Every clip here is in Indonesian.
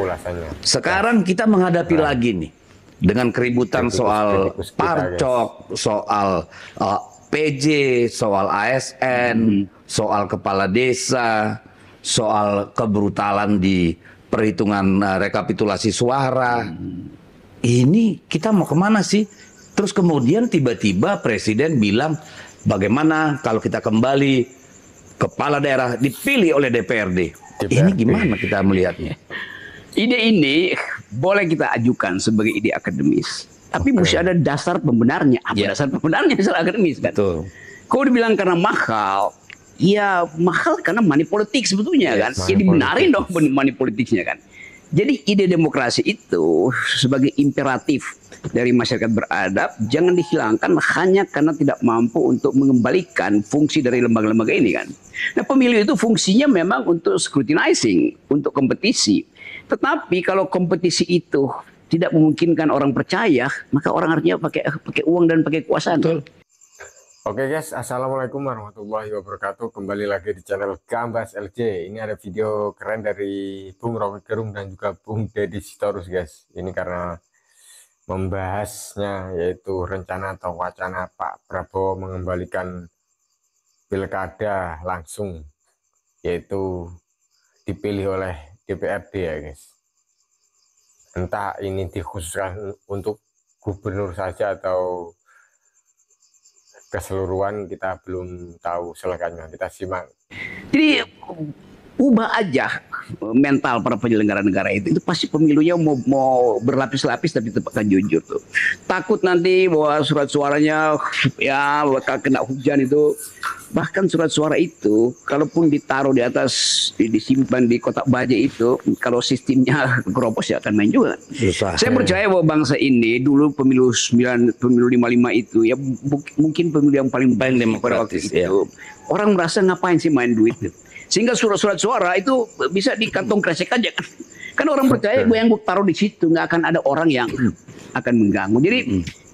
ulasannya. Sekarang kita menghadapi lagi nih dengan keributan soal parcok, soal PJ, soal ASN, soal kepala desa, soal kebrutalan di perhitungan rekapitulasi suara. Ini kita mau kemana sih? Terus kemudian tiba-tiba Presiden bilang, bagaimana kalau kita kembali kepala daerah dipilih oleh DPRD? Ini gimana kita melihatnya? Ide ini boleh kita ajukan sebagai ide akademis, tapi mesti ada dasar pembenarnya. Apa dasar pembenarnya secara akademis kan? Betul. Kalau dibilang karena mahal, ya mahal karena money politik sebetulnya kan. Ya dibenarin dong money politiknya kan. Jadi ide demokrasi itu sebagai imperatif dari masyarakat beradab jangan dihilangkan hanya karena tidak mampu untuk mengembalikan fungsi dari lembaga-lembaga ini kan. Nah, pemilu itu fungsinya memang untuk scrutinizing, untuk kompetisi. Tetapi kalau kompetisi itu tidak memungkinkan orang percaya, maka orang artinya pakai uang dan pakai kekuasaan. Betul. Oke guys, assalamualaikum warahmatullahi wabarakatuh. Kembali lagi di channel Gambas LJ. Ini ada video keren dari Bung Rocky Gerung dan juga Bung Deddy Sitorus guys. Ini karena membahasnya yaitu rencana atau wacana Pak Prabowo mengembalikan pilkada langsung, yaitu dipilih oleh DPRD ya guys. Entah ini dikhususkan untuk gubernur saja atau keseluruhan, kita belum tahu selengkapnya. Kita simak. Jadi ubah aja mental para penyelenggara negara itu pasti pemilunya mau berlapis-lapis tapi tetap akan jujur tuh. Takut nanti bahwa surat suaranya ya bakal kena hujan itu. Bahkan surat suara itu kalaupun ditaruh di atas, disimpan di kotak baja itu, kalau sistemnya keropos ya akan main juga. Susah. Saya percaya bahwa bangsa ini dulu pemilu 55 itu ya mungkin pemilu yang paling demokratis pada waktu itu. Orang merasa ngapain sih main duit itu. Sehingga surat-surat suara itu bisa di kantong kresek aja kan. Kan orang percaya gue yang gue taruh di situ nggak akan ada orang yang akan mengganggu. Jadi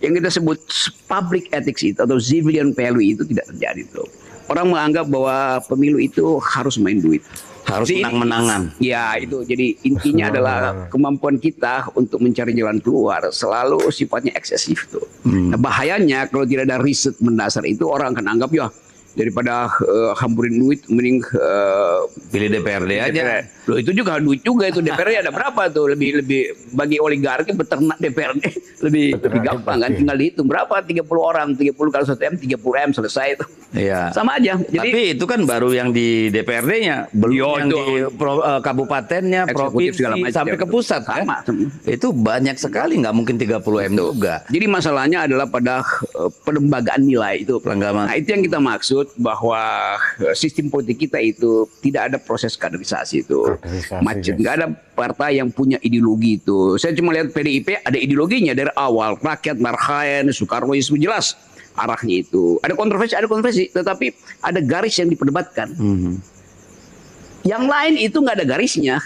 yang kita sebut public ethics itu atau civilian value itu tidak terjadi tuh. Orang menganggap bahwa pemilu itu harus main duit. Harus menang-menangan. Ya itu. Jadi intinya adalah kemampuan kita untuk mencari jalan keluar selalu sifatnya eksesif tuh. Nah, bahayanya kalau tidak ada riset mendasar itu orang akan anggap ya daripada hamburin duit mending pilih DPRD aja. Loh itu juga duit juga itu DPRD ada berapa tuh, lebih bagi oligarki beternak DPRD lebih gampang kan, tinggal dihitung berapa 30 orang 30 kali 1 M 30 M selesai itu. Iya. Sama aja. Jadi, tapi itu kan baru yang di DPRD-nya, belum yang di kabupatennya, provinsi sampai ke pusat kan. Itu banyak sekali, nggak mungkin 30 M juga. Jadi masalahnya adalah pada pelembagaan nilai itu. Nah, itu yang kita maksud bahwa sistem politik kita itu tidak ada proses kaderisasi itu. Macet, nggak ada partai yang punya ideologi itu. Saya cuma lihat PDIP ada ideologinya dari awal, rakyat, Marhaen, Soekarnoisme jelas arahnya itu. Ada kontroversi, tetapi ada garis yang diperdebatkan. Yang lain itu nggak ada garisnya.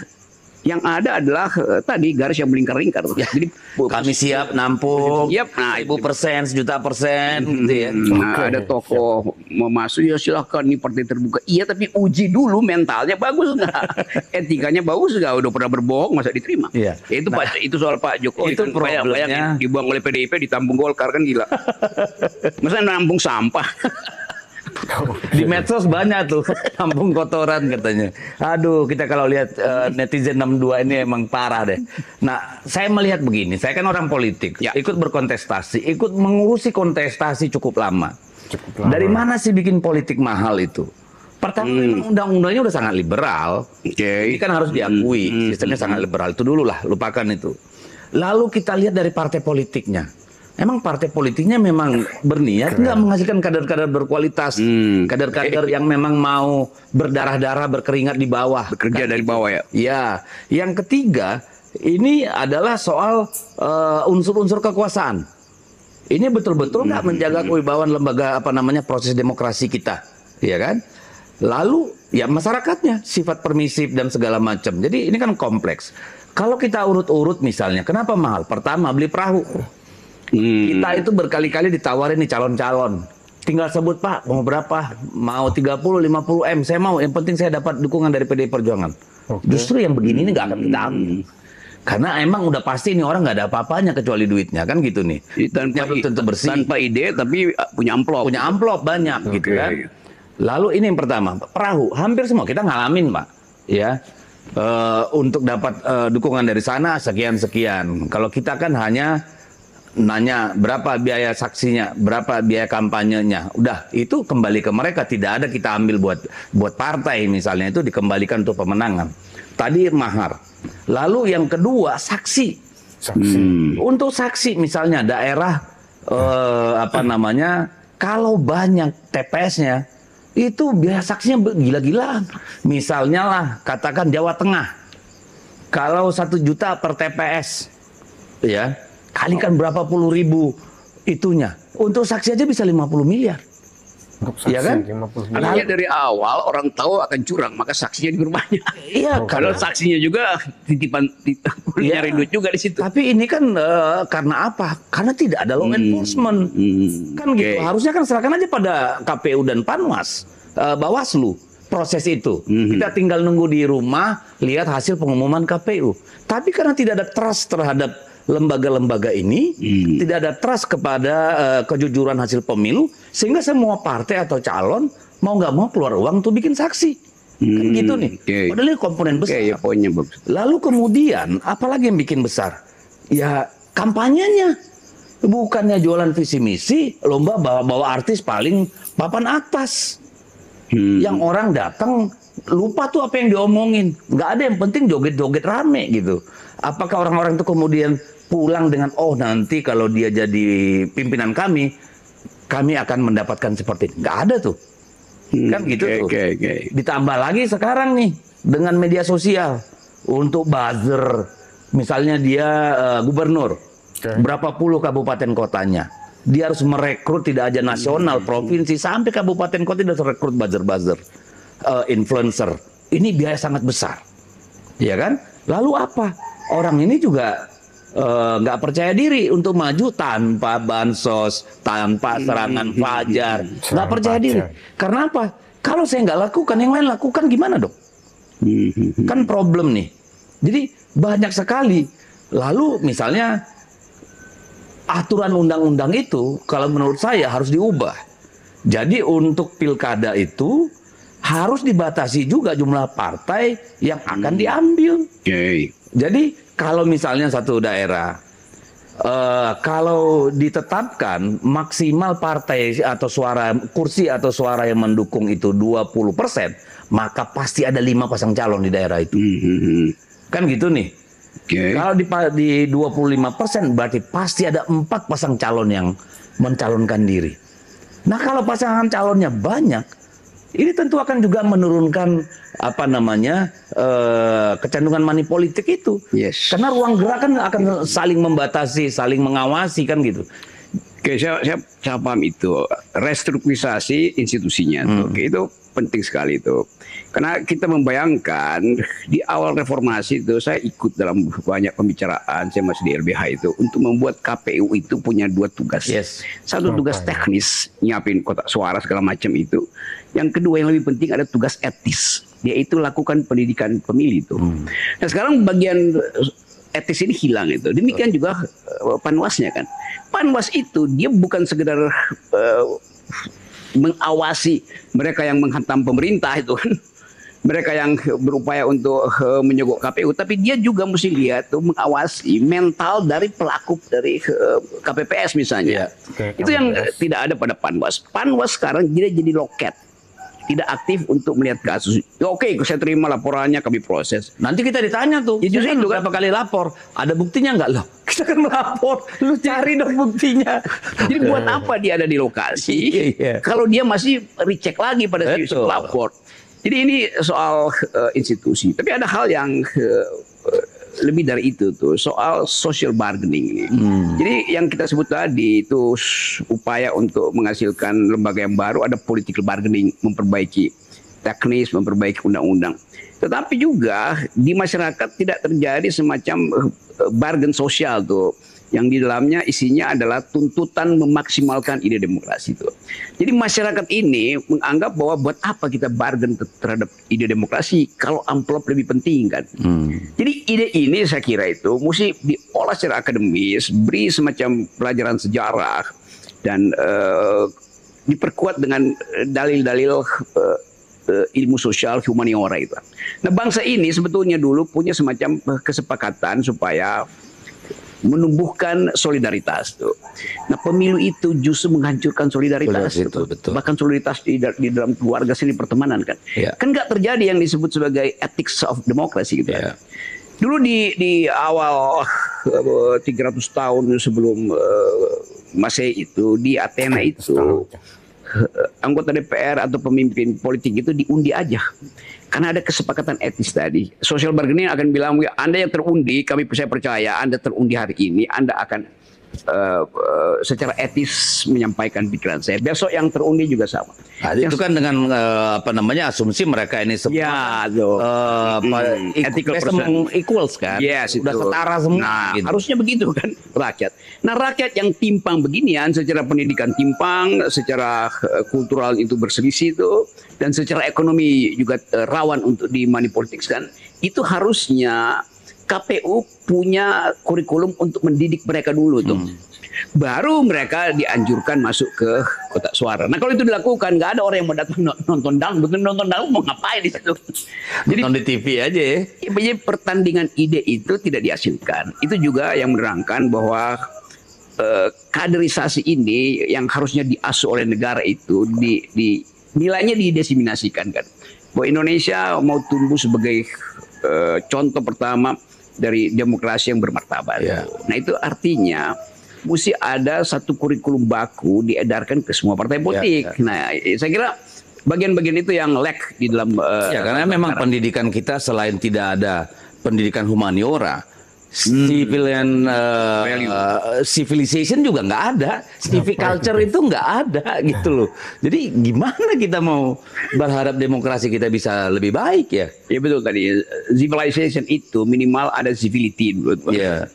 Yang ada adalah tadi garis yang melingkar-lingkar. Ya. Jadi kami siap nampung, nah, 1000%, sejuta persen, gitu ya. Nah, ada tokoh mau masuk ya silahkan, ini partai terbuka. Iya tapi uji dulu mentalnya bagus nggak, etikanya bagus nggak, udah pernah berbohong masa diterima. Iya. Ya, itu soal Pak Jokowi. Itu problemnya. Dibuang oleh PDIP, ditampung Golkar kan gila. Masa nampung sampah. Di medsos banyak tuh tampung kotoran katanya. Aduh, kita kalau lihat netizen 62 ini emang parah deh. Nah, saya melihat begini, saya kan orang politik, ikut berkontestasi, ikut mengurusi kontestasi cukup lama. Dari mana sih bikin politik mahal itu? Pertama, memang undang-undangnya udah sangat liberal. Ini kan harus diakui, sistemnya sangat liberal. Itu dulu lah, lupakan itu. Lalu kita lihat dari partai politiknya. Emang partai politiknya memang berniat nggak menghasilkan kader-kader berkualitas, kader-kader yang memang mau berdarah-darah, berkeringat di bawah, bekerja dari bawah ya. Ya, yang ketiga ini adalah soal unsur-unsur kekuasaan. Ini betul-betul nggak menjaga kewibawaan lembaga proses demokrasi kita, ya kan? Lalu ya masyarakatnya sifat permisif dan segala macam. Jadi ini kan kompleks. Kalau kita urut-urut misalnya, kenapa mahal? Pertama beli perahu. Kita itu berkali-kali ditawarin nih calon-calon. Tinggal sebut Pak, mau berapa? Mau 30, 50 M, saya mau. Yang penting saya dapat dukungan dari PDI Perjuangan. Justru yang begini ini nggak akan kita ambil. Karena emang udah pasti ini orang nggak ada apa-apanya kecuali duitnya kan gitu nih. Tanpa, belum tentu bersih. tanpa ide tapi punya amplop. Punya amplop banyak gitu kan. Lalu ini yang pertama, perahu. Hampir semua kita ngalamin, Pak. Ya. Untuk dapat dukungan dari sana sekian-sekian. Kalau kita kan hanya nanya berapa biaya saksinya, berapa biaya kampanyenya. Udah, itu kembali ke mereka, tidak ada kita ambil buat partai misalnya, itu dikembalikan untuk pemenangan. Tadi mahar. Lalu yang kedua saksi. Untuk saksi misalnya daerah kalau banyak TPS-nya itu biaya saksinya gila-gilaan. Misalnya lah, katakan Jawa Tengah. Kalau 1 juta per TPS, ya, kalikan berapa puluh ribu itunya. Untuk saksi aja bisa 50 miliar. Untuk saksi, Iya kan? 50 miliar. Artinya dari awal orang tahu akan curang, maka saksinya diperbanyak. Iya, Kalau saksinya juga titipan nyari duit juga di situ. Tapi ini kan karena apa? Karena tidak ada law enforcement. Kan gitu. Harusnya kan serahkan aja pada KPU dan Panwas, Bawaslu proses itu. Kita tinggal nunggu di rumah lihat hasil pengumuman KPU. Tapi karena tidak ada trust terhadap lembaga-lembaga ini, tidak ada trust kepada kejujuran hasil pemilu, sehingga semua partai atau calon mau nggak mau keluar uang untuk bikin saksi. Kan gitu nih. Padahal ini komponen besar. Poinnya bagus. Lalu kemudian apalagi yang bikin besar? Ya kampanyenya. Bukannya jualan visi misi, lomba bawa artis paling papan atas. Yang orang datang lupa tuh apa yang diomongin. Nggak ada, yang penting joget-joget rame gitu. Apakah orang-orang itu kemudian pulang dengan, oh nanti kalau dia jadi pimpinan kami akan mendapatkan seperti ini. Nggak ada tuh. Kan gitu tuh. Ditambah lagi sekarang nih dengan media sosial untuk buzzer. Misalnya dia gubernur, berapa puluh kabupaten kotanya. Dia harus merekrut tidak aja nasional, provinsi, sampai kabupaten kota dia harus rekrut buzzer-buzzer, influencer. Ini biaya sangat besar. Ya kan? Lalu apa? Orang ini juga nggak percaya diri untuk maju tanpa bansos, tanpa serangan fajar, nggak percaya diri. Karena apa? Kalau saya nggak lakukan, yang lain lakukan gimana dong? Kan problem nih. Jadi banyak sekali. Lalu misalnya aturan undang-undang itu, kalau menurut saya harus diubah. Jadi untuk pilkada itu harus dibatasi juga jumlah partai yang akan diambil. Jadi kalau misalnya satu daerah, kalau ditetapkan maksimal partai atau suara kursi atau suara yang mendukung itu 20%, maka pasti ada 5 pasang calon di daerah itu. Kan gitu nih. Kalau di 25% berarti pasti ada 4 pasang calon yang mencalonkan diri. Nah kalau pasangan calonnya banyak, ini tentu akan juga menurunkan kecenderungan money politik itu. Karena ruang gerak kan akan saling membatasi, saling mengawasi kan gitu. Oke, saya paham itu. Restrukturisasi institusinya itu penting sekali itu. Karena kita membayangkan di awal reformasi itu saya ikut dalam banyak pembicaraan, saya masih di LBH itu, untuk membuat KPU itu punya 2 tugas. Satu tugas teknis, nyiapin kotak suara segala macam itu. Yang kedua yang lebih penting ada tugas etis, yaitu lakukan pendidikan pemilih itu. Nah sekarang bagian etis ini hilang itu. Demikian juga Panwasnya kan. Panwas itu dia bukan sekedar mengawasi mereka yang menghantam pemerintah itu kan. Mereka yang berupaya untuk menyogok KPU, tapi dia juga mesti lihat tuh mengawasi mental dari pelaku dari KPPS misalnya. Itu yang tidak ada pada Panwas. Panwas sekarang dia jadi loket. Tidak aktif untuk melihat kasus. Oke, saya terima laporannya, kami proses. Nanti kita ditanya tuh, justru itu berapa kali lapor? Ada buktinya nggak loh? Kita kan melapor, lu cari dong buktinya. Jadi buat apa dia ada di lokasi? Kalau dia masih recheck lagi pada si pelapor. Jadi ini soal institusi. Tapi ada hal yang lebih dari itu tuh, soal social bargaining ini. Jadi yang kita sebut tadi itu upaya untuk menghasilkan lembaga yang baru, ada political bargaining, memperbaiki teknis, memperbaiki undang-undang. Tetapi juga di masyarakat tidak terjadi semacam bargain sosial tuh. yang di dalamnya isinya adalah tuntutan memaksimalkan ide demokrasi itu. Jadi masyarakat ini menganggap bahwa buat apa kita bargain terhadap ide demokrasi kalau amplop lebih penting kan. Jadi ide ini saya kira itu mesti diolah secara akademis, beri semacam pelajaran sejarah dan diperkuat dengan dalil-dalil ilmu sosial humaniora itu. Nah, bangsa ini sebetulnya dulu punya semacam kesepakatan supaya menumbuhkan solidaritas tuh. Nah, pemilu itu justru menghancurkan solidaritas itu, betul. Bahkan solidaritas di dalam keluarga sendiri, pertemanan kan. Ya. Kan nggak terjadi yang disebut sebagai ethics of democracy gitu ya. Dulu di awal 300 tahun sebelum Masehi itu di Athena itu anggota DPR atau pemimpin politik itu diundi aja. Karena ada kesepakatan etis tadi. Social bargaining akan bilang, Anda yang terundi, saya percaya Anda terundi hari ini, Anda akan secara etis menyampaikan pikiran saya. Besok yang terundi juga sama. Nah, itu kan dengan asumsi mereka ini semua ethical equals kan. Yes, udah itu. setara semua. Nah, gitu. harusnya begitu kan rakyat. Nah, rakyat yang timpang beginian, secara pendidikan timpang, secara kultural itu berselisih itu, dan secara ekonomi juga rawan untuk dimanipulasikan, itu harusnya KPU punya kurikulum untuk mendidik mereka dulu tuh. Baru mereka dianjurkan masuk ke kotak suara. Nah, kalau itu dilakukan, nggak ada orang yang mau datang nonton dangdut. Nonton dangdut mau ngapain di situ? Jadi nonton di TV aja ya. Jadi pertandingan ide itu tidak dihasilkan. Itu juga yang menerangkan bahwa kaderisasi ini yang harusnya diasuh oleh negara itu nilainya didesiminasikan kan. Bahwa Indonesia mau tumbuh sebagai contoh pertama dari demokrasi yang bermartabat. Ya. Nah, itu artinya mesti ada satu kurikulum baku diedarkan ke semua partai politik. Ya. Nah, saya kira bagian-bagian itu yang lack di dalam ya, karena memang pendidikan kita selain tidak ada pendidikan humaniora, civilian civilization juga nggak ada, civic culture itu nggak ada gitu loh. Jadi gimana kita mau berharap demokrasi kita bisa lebih baik ya? Ya betul tadi, civilization itu minimal ada civility. Ya.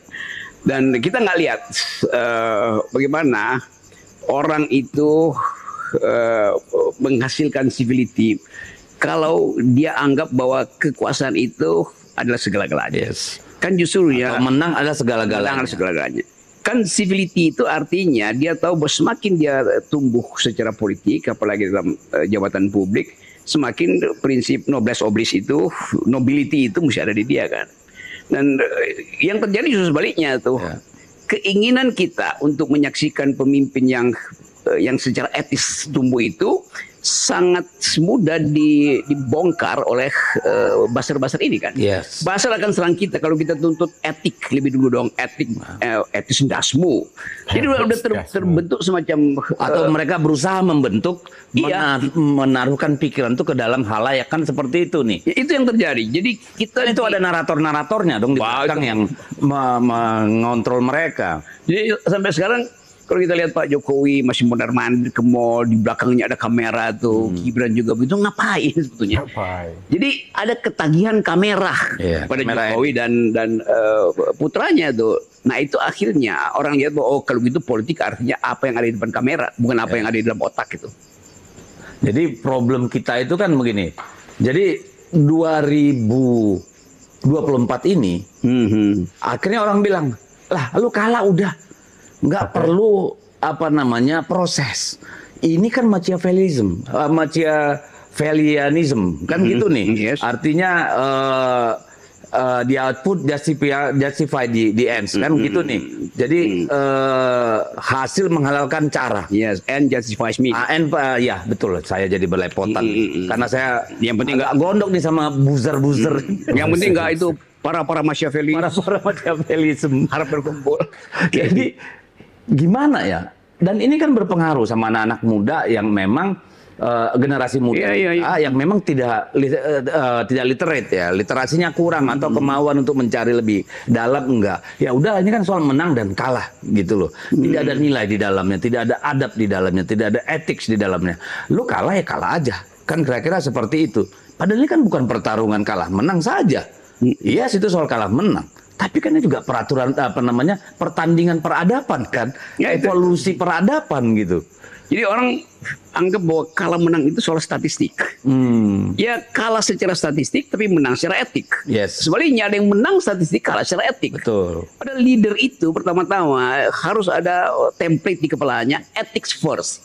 Dan kita nggak lihat bagaimana orang itu menghasilkan civility kalau dia anggap bahwa kekuasaan itu adalah segala-galanya. Yes. Kan justru ya menang adalah segala-galanya. Kan civility itu artinya dia tahu bahwa semakin dia tumbuh secara politik, apalagi dalam jabatan publik, semakin prinsip noblesse oblige itu, nobility itu mesti ada di dia kan. Dan yang terjadi justru sebaliknya tuh. Ya. Keinginan kita untuk menyaksikan pemimpin yang secara etis tumbuh itu sangat mudah dibongkar oleh buzzer-buzzer ini kan. Yes. Buzzer akan serang kita kalau kita tuntut etik lebih dulu dong, etis dasmu. Jadi udah terbentuk semacam atau mereka berusaha membentuk menaruhkan pikiran itu ke dalam halayak kan seperti itu nih. Itu yang terjadi. Jadi kita itu ada narator-naratornya dong di belakang yang mengontrol mereka. Jadi sampai sekarang kalau kita lihat Pak Jokowi masih mondar-mandir ke mall, di belakangnya ada kamera tuh, Gibran juga begitu, ngapain sebetulnya? Jadi ada ketagihan kamera pada Jokowi dan putranya tuh. Nah itu akhirnya orang lihat bahwa kalau gitu politik artinya apa yang ada di depan kamera, bukan apa yang ada di dalam otak itu. Jadi problem kita itu kan begini. Jadi 2024 ini, akhirnya orang bilang, lah lu kalah udah. Nggak perlu proses. Ini kan Machiavellianism kan gitu nih. Yes. Artinya the output justify the ends kan gitu nih. Jadi hasil menghalalkan cara. Yes, end justifies me. Ya betul. Saya jadi berlepotan karena saya yang penting nggak gondok nih sama buzzer. Yang penting nggak itu para Machiavellianism harap berkumpul. Jadi gimana ya? Dan ini kan berpengaruh sama anak-anak muda yang memang generasi muda yang memang tidak literate ya, literasinya kurang atau kemauan untuk mencari lebih dalam enggak. Ya udah ini kan soal menang dan kalah gitu loh. Tidak ada nilai di dalamnya, tidak ada adab di dalamnya, tidak ada ethics di dalamnya. Lu kalah ya kalah aja. Kan kira-kira seperti itu. Padahal ini kan bukan pertarungan kalah menang saja. Iya, itu soal kalah menang. Tapi kan ini juga peraturan apa namanya pertandingan peradaban kan, Ya, itu. evolusi peradaban gitu. Jadi orang anggap bahwa kalah menang itu soal statistik. Ya kalah secara statistik tapi menang secara etik. Yes. Sebaliknya ada yang menang statistik kalah secara etik. Betul. Pada leader itu pertama-tama harus ada template di kepalanya, ethics first.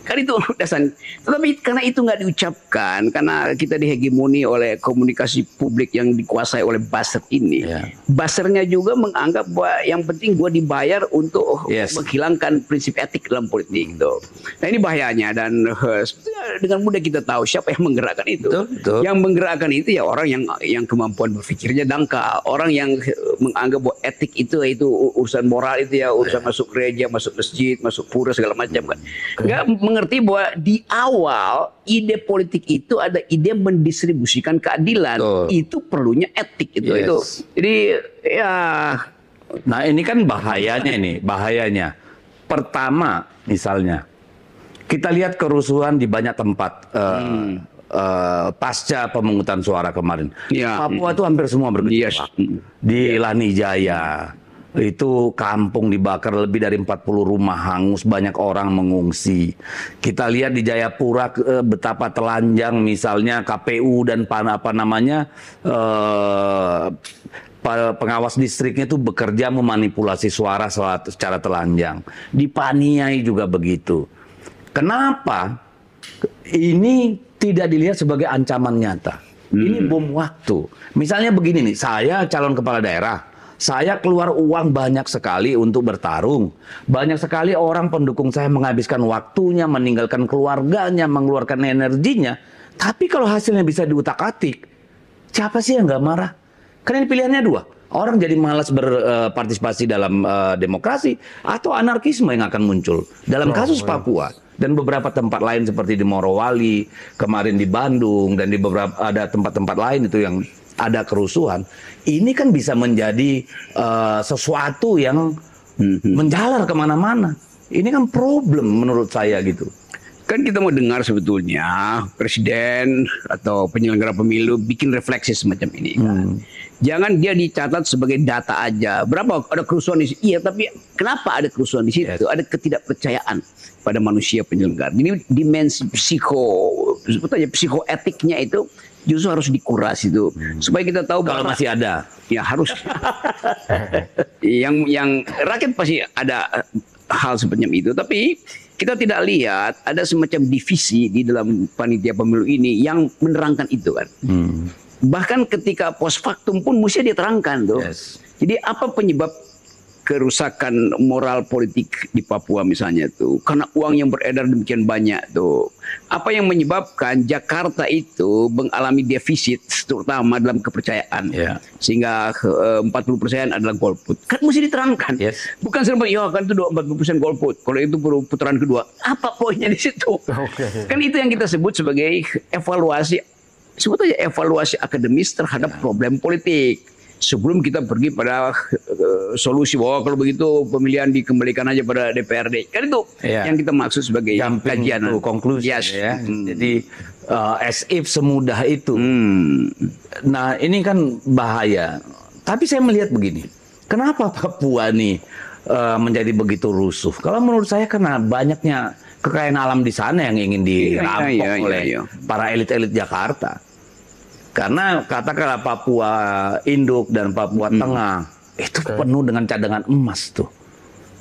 Kan itu dasarnya. Tetapi karena itu nggak diucapkan, karena kita dihegemoni oleh komunikasi publik yang dikuasai oleh buzzer ini. Ya. Buzzernya juga menganggap bahwa yang penting gua dibayar untuk Yes. menghilangkan prinsip etik dalam politik itu. Nah ini bahayanya dan sebetulnya dengan mudah kita tahu siapa yang menggerakkan itu. Betul, betul. Yang menggerakkan itu ya orang yang kemampuan berpikirnya dangkal, orang yang menganggap bahwa etik itu urusan moral itu ya urusan masuk gereja, masuk masjid, masuk pura segala macam kan. Nggak mengerti bahwa di awal ide politik itu ada ide mendistribusikan keadilan. Betul. Itu perlunya etik itu. Yes. Itu. Jadi ya Nah ini kan bahayanya. Pertama misalnya, kita lihat kerusuhan di banyak tempat pasca pemungutan suara kemarin. Ya. Papua itu hampir semua bergejolak. Yes. Di Lanijaya, itu kampung dibakar, lebih dari 40 rumah hangus, banyak orang mengungsi. Kita lihat di Jayapura betapa telanjang misalnya KPU dan pengawas distriknya itu bekerja memanipulasi suara secara telanjang. Di Paniai juga begitu. Kenapa ini tidak dilihat sebagai ancaman nyata? Ini bom waktu. Misalnya begini nih, saya calon kepala daerah, saya keluar uang banyak sekali untuk bertarung. Banyak sekali orang pendukung saya menghabiskan waktunya, meninggalkan keluarganya, mengeluarkan energinya. Tapi kalau hasilnya bisa diutak-atik, siapa sih yang nggak marah? Karena pilihannya dua. Orang jadi malas berpartisipasi dalam demokrasi atau anarkisme yang akan muncul. Dalam kasus Papua dan beberapa tempat lain seperti di Morowali, kemarin di Bandung dan di beberapa ada tempat-tempat lain itu yang ada kerusuhan. Ini kan bisa menjadi sesuatu yang menjalar kemana-mana. Ini kan problem menurut saya gitu. kan kita mau dengar sebetulnya presiden atau penyelenggara pemilu bikin refleksi semacam ini. Kan? Jangan dia dicatat sebagai data aja. Berapa ada kerusuhan di situ? Iya, tapi kenapa ada kerusuhan di situ? Yes. Ada ketidakpercayaan pada manusia penyelenggara. Jadi dimensi sebetulnya psikoetiknya itu justru harus dikuras itu supaya kita tahu Kalau masih ada. ya harus yang rakyat pasti ada hal seperti itu, tapi kita tidak lihat ada semacam divisi di dalam panitia pemilu ini yang menerangkan itu kan. Bahkan ketika post factum pun mesti diterangkan tuh. Yes. Jadi apa penyebab kerusakan moral politik di Papua misalnya tuh? Karena uang yang beredar demikian banyak tuh. Apa yang menyebabkan Jakarta itu mengalami defisit terutama dalam kepercayaan. Yeah. Sehingga 40% adalah golput. Kan mesti diterangkan. Yes. Bukan serba ya kan itu 40% golput. Kalau itu putaran kedua, apa poinnya di situ? Oke. Kan itu yang kita sebut sebagai evaluasi. Sebetulnya evaluasi akademis terhadap problem politik. Sebelum kita pergi pada solusi bahwa kalau begitu pemilihan dikembalikan aja pada DPRD. Kan itu yang kita maksud sebagai Jumping kajian. to conclusion Yes. ya. Jadi as if semudah itu. Nah, ini kan bahaya. Tapi saya melihat begini. Kenapa Papua nih menjadi begitu rusuh? Kalau menurut saya karena banyaknya kekayaan alam di sana yang ingin dirampok oleh para elit-elit Jakarta. Karena katakanlah Papua Induk dan Papua Tengah itu penuh dengan cadangan emas tuh.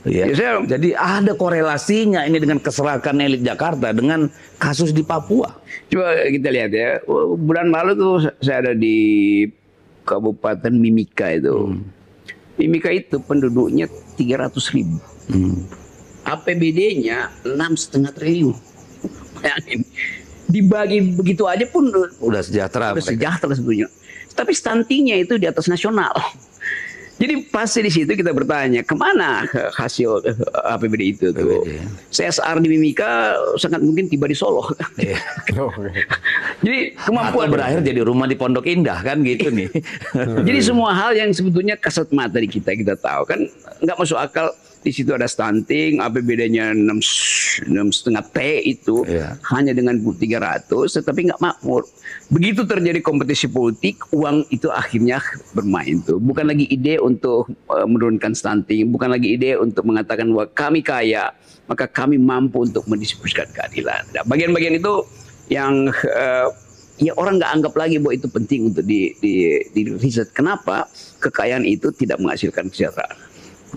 Ya. Jadi ada korelasinya ini dengan keserakan elit Jakarta dengan kasus di Papua. Coba kita lihat ya. Bulan lalu tuh saya ada di Kabupaten Mimika itu. Mimika itu penduduknya 300.000. APBD-nya 6,5 triliun. Bayangin. Dibagi begitu aja pun Udah sejahtera. udah sejahtera sebetulnya. Tapi stuntingnya itu di atas nasional. Jadi pasti di situ kita bertanya kemana hasil APBD itu tuh. CSR di Mimika sangat mungkin tiba di Solo. Jadi kemampuan Atau berakhir jadi rumah di Pondok Indah kan gitu nih. Jadi semua hal yang sebetulnya kasat mata di kita tahu kan nggak masuk akal. di situ ada stunting, APBD-nya 6,5 T itu Iya. hanya dengan 300, tetapi nggak makmur. Begitu terjadi kompetisi politik, uang itu akhirnya bermain tuh. Bukan lagi ide untuk menurunkan stunting, bukan lagi ide untuk mengatakan bahwa kami kaya, maka kami mampu untuk mendistribusikan keadilan. Nah, bagian-bagian itu yang ya orang nggak anggap lagi bahwa itu penting untuk di riset. Kenapa? Kekayaan itu tidak menghasilkan kesejahteraan.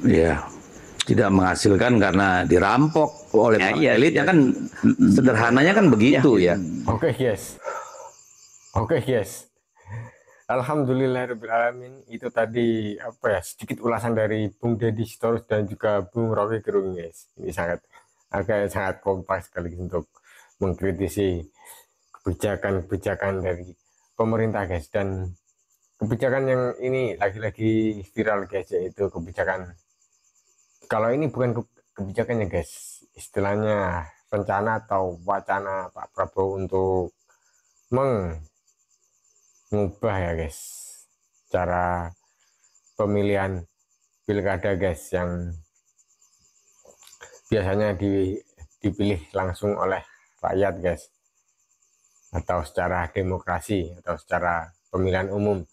Iya. Tidak menghasilkan karena dirampok oleh para elitnya kan, sederhananya kan begitu ya. Oke guys. Oke guys. Alhamdulillahirrahmanirrahim. Itu tadi apa ya, sedikit ulasan dari Bung Deddy Sitorus dan juga Bung Rocky Gerung guys. Ini sangat kompas sekali untuk mengkritisi kebijakan-kebijakan dari pemerintah guys, dan kebijakan yang ini lagi-lagi viral guys, yaitu kebijakan, kalau ini bukan kebijakannya guys, istilahnya rencana atau wacana Pak Prabowo untuk mengubah ya guys cara pemilihan pilkada guys, yang biasanya dipilih langsung oleh rakyat guys, atau secara demokrasi atau secara pemilihan umum.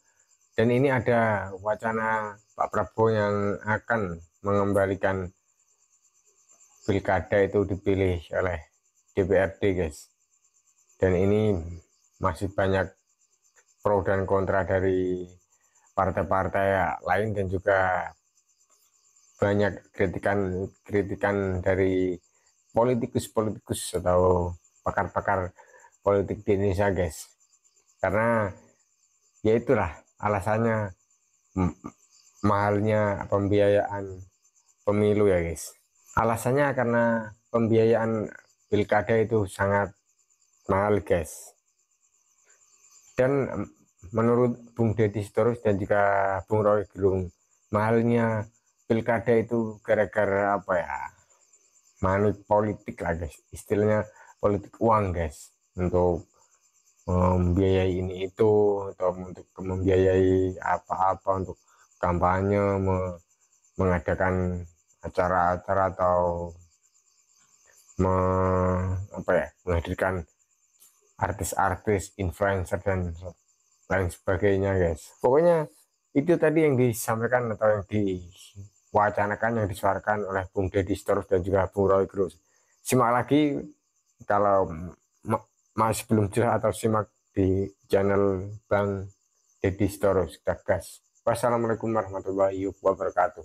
Dan ini ada wacana Pak Prabowo yang akan mengembalikan pilkada itu dipilih oleh DPRD guys. Dan ini masih banyak pro dan kontra dari partai-partai lain, dan juga banyak kritikan dari politikus atau pakar-pakar politik di Indonesia guys. Karena ya itulah alasannya, mahalnya pembiayaan pemilu ya guys. Alasannya karena pembiayaan pilkada itu sangat mahal guys. Dan menurut Bung Deddy Sitorus dan juga Bung Rocky Gerung, mahalnya pilkada itu gara-gara apa ya, money politik lah guys, istilahnya politik uang guys, untuk membiayai ini itu, atau untuk membiayai apa-apa, untuk kampanye, mengadakan acara-acara, atau menghadirkan artis-artis, influencer dan lain sebagainya guys. Pokoknya itu tadi yang disampaikan atau yang diwacanakan, yang disuarakan oleh Bung Deddy Sitorus dan juga Bung Rocky Gerung. Simak lagi kalau masih belum jelas, atau simak di channel Bang Deddy Sitorus. Gas. Wassalamualaikum warahmatullahi wabarakatuh.